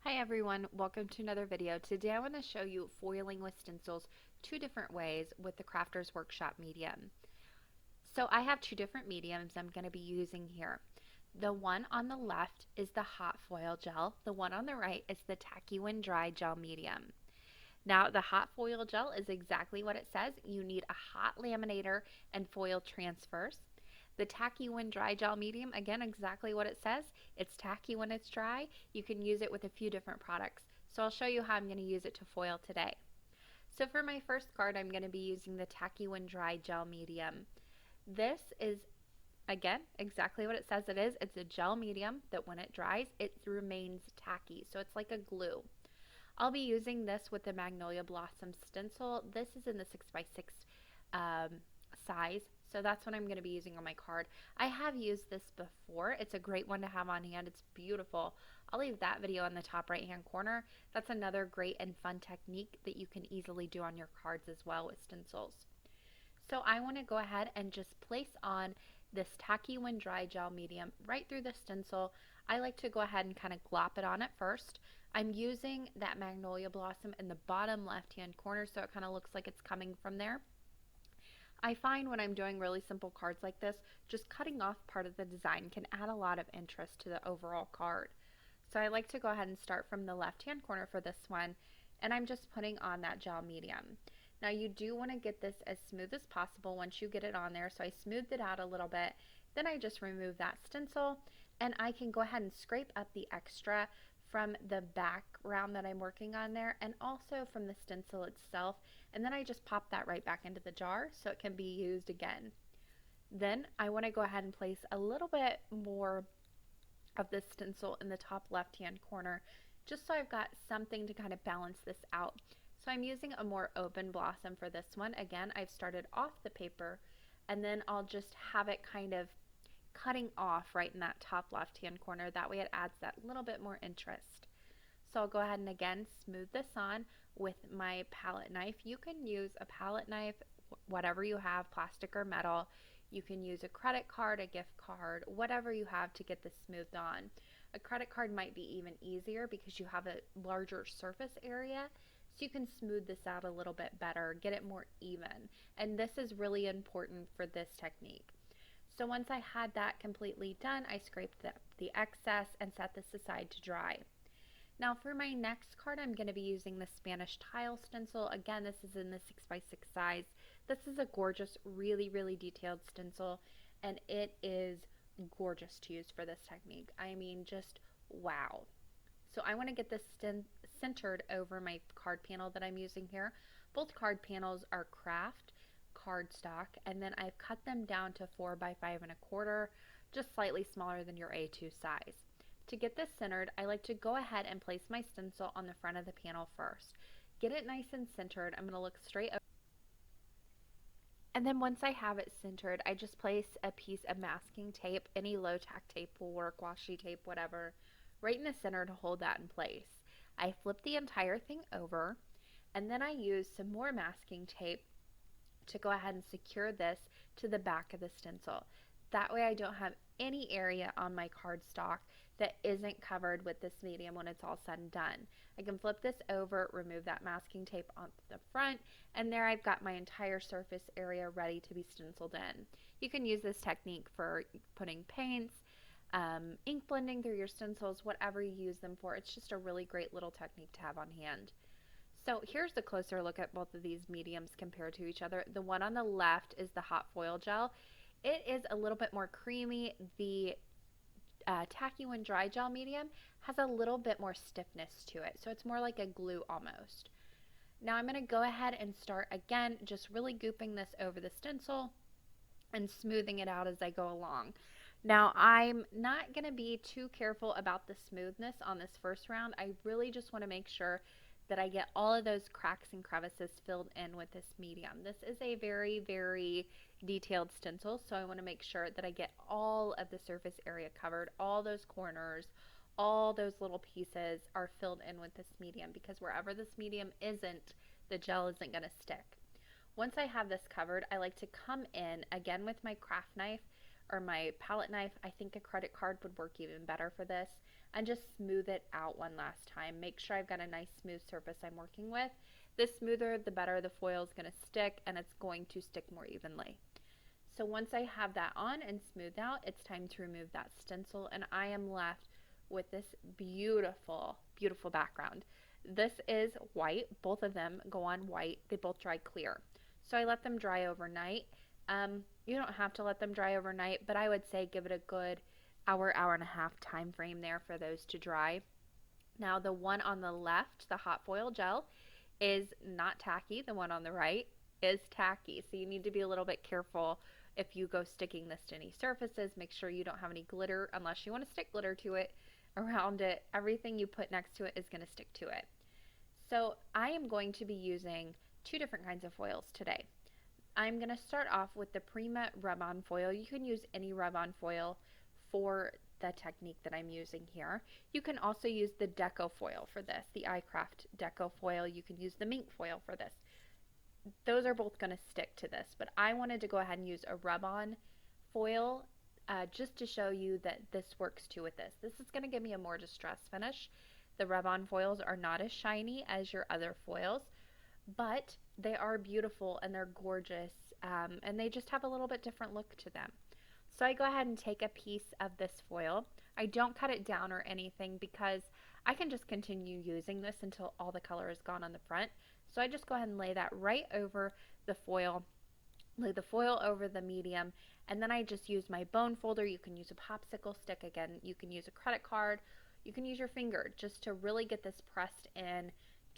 Hi everyone, welcome to another video. Today I want to show you foiling with stencils two different ways with the Crafters Workshop medium. So I have two different mediums I'm going to be using here. The one on the left is the hot foil gel. The one on the right is the tacky when dry gel medium. Now the hot foil gel is exactly what it says. You need a hot laminator and foil transfers. The tacky when dry gel medium, again, exactly what it says. It's tacky when it's dry. You can use it with a few different products. So I'll show you how I'm going to use it to foil today. So for my first card, I'm going to be using the tacky when dry gel medium. This is, again, exactly what it says it is. It's a gel medium that when it dries, it remains tacky. So it's like a glue. I'll be using this with the Magnolia Blossom stencil. This is in the 6x6 size, so that's what I'm going to be using on my card. I have used this before. It's a great one to have on hand. It's beautiful. I'll leave that video in the top right hand corner. That's another great and fun technique that you can easily do on your cards as well with stencils. So I want to go ahead and just place on this tacky when dry gel medium right through the stencil. I like to go ahead and kind of glop it on it first. I'm using that Magnolia Blossom in the bottom left hand corner so it kind of looks like it's coming from there. I find when I'm doing really simple cards like this, just cutting off part of the design can add a lot of interest to the overall card. So I like to go ahead and start from the left hand corner for this one, and I'm just putting on that gel medium. Now you do want to get this as smooth as possible once you get it on there, so I smoothed it out a little bit. Then I just remove that stencil, and I can go ahead and scrape up the extra from the background that I'm working on there and also from the stencil itself, and then I just pop that right back into the jar so it can be used again. Then I want to go ahead and place a little bit more of this stencil in the top left hand corner just so I've got something to kind of balance this out. So I'm using a more open blossom for this one. Again, I've started off the paper and then I'll just have it kind of cutting off right in that top left hand corner. That way it adds that little bit more interest. So I'll go ahead and again smooth this on with my palette knife. You can use a palette knife, whatever you have, plastic or metal. You can use a credit card, a gift card, whatever you have to get this smoothed on. A credit card might be even easier because you have a larger surface area, so you can smooth this out a little bit better, get it more even. And this is really important for this technique. So once I had that completely done, I scraped the excess and set this aside to dry. Now for my next card, I'm going to be using the Spanish tile stencil. Again, this is in the 6x6 size. This is a gorgeous, really, really detailed stencil, and it is gorgeous to use for this technique. I mean, just wow. So I want to get this centered over my card panel that I'm using here. Both card panels are craft cardstock, and then I've cut them down to 4 by 5.25, just slightly smaller than your A2 size. To get this centered, I like to go ahead and place my stencil on the front of the panel first. Get it nice and centered. I'm going to look straight over. And then once I have it centered, I just place a piece of masking tape. Any low tack tape will work, washi tape, whatever, right in the center to hold that in place. I flip the entire thing over, and then I use some more masking tape to go ahead and secure this to the back of the stencil. That way I don't have any area on my cardstock that isn't covered with this medium when it's all said and done. I can flip this over, remove that masking tape on the front, and there I've got my entire surface area ready to be stenciled in. You can use this technique for putting paints, ink blending through your stencils, whatever you use them for. It's just a really great little technique to have on hand. So here's the closer look at both of these mediums compared to each other. The one on the left is the hot foil gel. It is a little bit more creamy. The tacky when dry gel medium has a little bit more stiffness to it, so it's more like a glue almost. Now I'm going to go ahead and start again, just really gooping this over the stencil and smoothing it out as I go along. Now I'm not going to be too careful about the smoothness on this first round. I really just want to make sure that I get all of those cracks and crevices filled in with this medium. This is a very, very detailed stencil, so I want to make sure that I get all of the surface area covered, all those corners, all those little pieces are filled in with this medium, because wherever this medium isn't, the gel isn't going to stick. Once I have this covered, I like to come in again with my craft knife or my palette knife. I think a credit card would work even better for this. and just smooth it out one last time. Make sure I've got a nice smooth surface I'm working with. The smoother, the better the foil is going to stick, and it's going to stick more evenly. So once I have that on and smoothed out, it's time to remove that stencil, and I am left with this beautiful, beautiful background. This is white. Both of them go on white. They both dry clear. So I let them dry overnight. You don't have to let them dry overnight, but I would say give it a good hour, hour and a half time frame there for those to dry. Now the one on the left, the hot foil gel, is not tacky. The one on the right is tacky. So you need to be a little bit careful if you go sticking this to any surfaces. Make sure you don't have any glitter unless you want to stick glitter to it, around it. Everything you put next to it is going to stick to it. So I am going to be using two different kinds of foils today. I'm going to start off with the Prima rub-on foil. You can use any rub-on foil for the technique that I'm using here. You can also use the deco foil for this, the iCraft deco foil. You can use the mink foil for this. Those are both going to stick to this, but I wanted to go ahead and use a rub-on foil just to show you that this works too with this. This is going to give me a more distressed finish. The rub-on foils are not as shiny as your other foils, but they are beautiful and they're gorgeous, and they just have a little bit different look to them. So I go ahead and take a piece of this foil. I don't cut it down or anything because I can just continue using this until all the color is gone on the front. So I just go ahead and lay that right over the foil, lay the foil over the medium, and then I just use my bone folder. You can use a popsicle stick again, you can use a credit card, you can use your finger just to really get this pressed in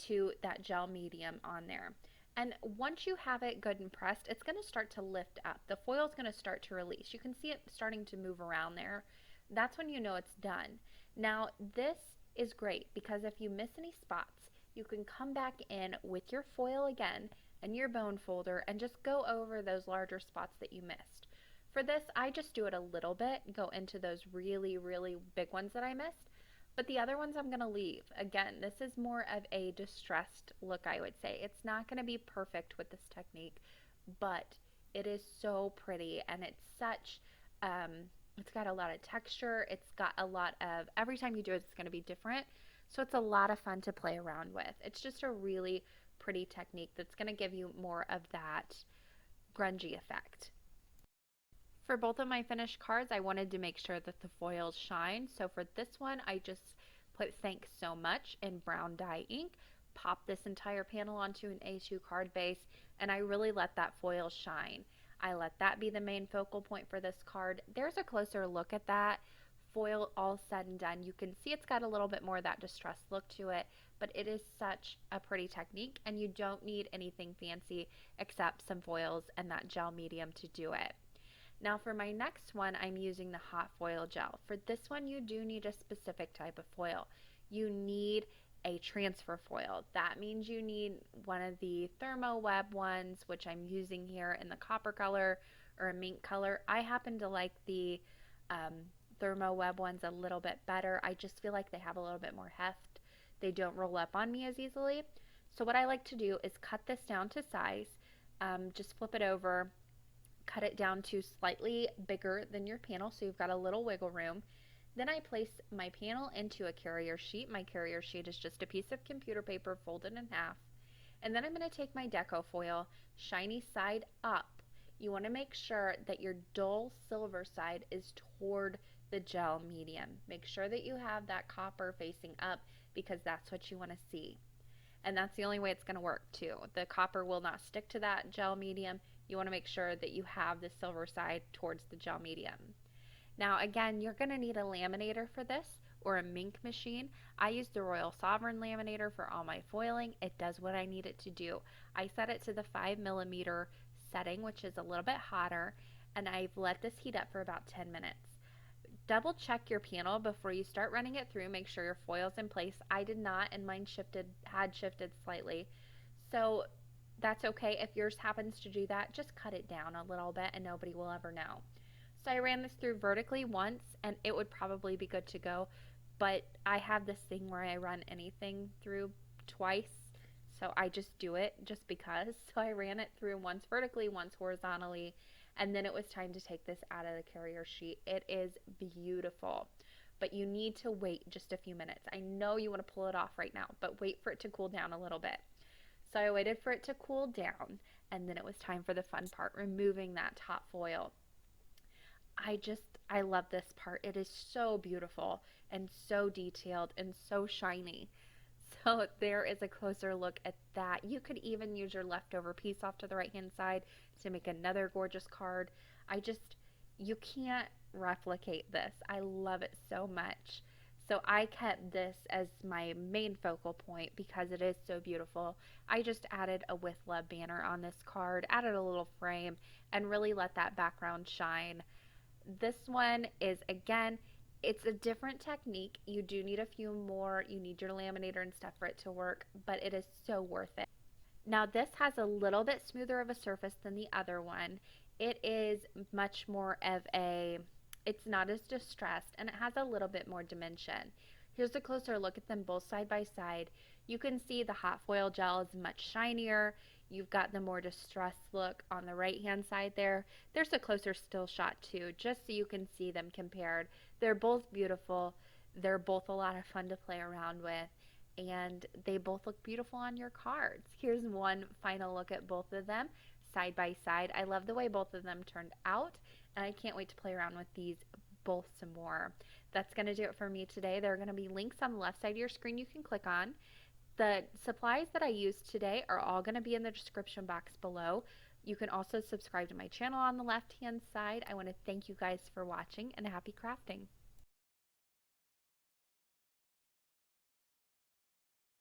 to that gel medium on there. And once you have it good and pressed, it's going to start to lift up. The foil is going to start to release. You can see it starting to move around there. That's when you know it's done. Now, this is great because if you miss any spots, you can come back in with your foil again and your bone folder and just go over those larger spots that you missed. For this, I just do it a little bit, go into those really, really big ones that I missed. But the other ones I'm going to leave. Again, this is more of a distressed look, I would say. It's not going to be perfect with this technique, but it is so pretty, and it's such, it's got a lot of texture. It's got a lot of, every time you do it, it's going to be different. So it's a lot of fun to play around with. It's just a really pretty technique that's going to give you more of that grungy effect. For both of my finished cards, I wanted to make sure that the foils shine. So for this one, I just put "Thanks so much" in brown dye ink, pop this entire panel onto an A2 card base, and I really let that foil shine. I let that be the main focal point for this card. There's a closer look at that foil all said and done. You can see it's got a little bit more of that distressed look to it, but it is such a pretty technique, and you don't need anything fancy except some foils and that gel medium to do it. Now for my next one, I'm using the hot foil gel. For this one, you do need a specific type of foil. You need a transfer foil. That means you need one of the thermo web ones, which I'm using here in the copper color or a mink color. I happen to like the thermo web ones a little bit better. I just feel like they have a little bit more heft. They don't roll up on me as easily. So what I like to do is cut this down to size, just flip it over, cut it down to slightly bigger than your panel so you've got a little wiggle room. Then I place my panel into a carrier sheet. My carrier sheet is just a piece of computer paper folded in half. And then I'm going to take my deco foil, shiny side up. You want to make sure that your dull silver side is toward the gel medium. Make sure that you have that copper facing up because that's what you want to see. And that's the only way it's going to work too. The copper will not stick to that gel medium. You want to make sure that you have the silver side towards the gel medium. Now again, you're going to need a laminator for this or a mink machine. I use the Royal Sovereign laminator for all my foiling. It does what I need it to do. I set it to the 5mm setting, which is a little bit hotter, and I've let this heat up for about 10 minutes. Double check your panel before you start running it through. Make sure your foil's in place. I did not, and mine had shifted slightly. So that's okay. If yours happens to do that, just cut it down a little bit and nobody will ever know. So I ran this through vertically once and it would probably be good to go, but I have this thing where I run anything through twice, so I just do it just because. So I ran it through once vertically, once horizontally, and then it was time to take this out of the carrier sheet. It is beautiful. but you need to wait just a few minutes. I know you want to pull it off right now, but wait for it to cool down a little bit. So I waited for it to cool down, and then it was time for the fun part, removing that top foil. I love this part. It is so beautiful and so detailed and so shiny. So there is a closer look at that. You could even use your leftover piece off to the right hand side to make another gorgeous card. I just, you can't replicate this. I love it so much. So I kept this as my main focal point because it is so beautiful. I just added a with love banner on this card, added a little frame, and really let that background shine. This one is, again, it's a different technique. You do need a few more. You need your laminator and stuff for it to work, but it is so worth it. Now this has a little bit smoother of a surface than the other one. It is much more of a, it's not as distressed, and it has a little bit more dimension. Here's a closer look at them both side by side. You can see the hot foil gel is much shinier. You've got the more distressed look on the right hand side there. There's a closer still shot too, just so you can see them compared. They're both beautiful. They're both a lot of fun to play around with, and they both look beautiful on your cards. Here's one final look at both of them side by side. I love the way both of them turned out, and I can't wait to play around with these both some more. That's going to do it for me today. There are going to be links on the left side of your screen you can click on. The supplies that I used today are all going to be in the description box below. You can also subscribe to my channel on the left hand side. I want to thank you guys for watching, and happy crafting.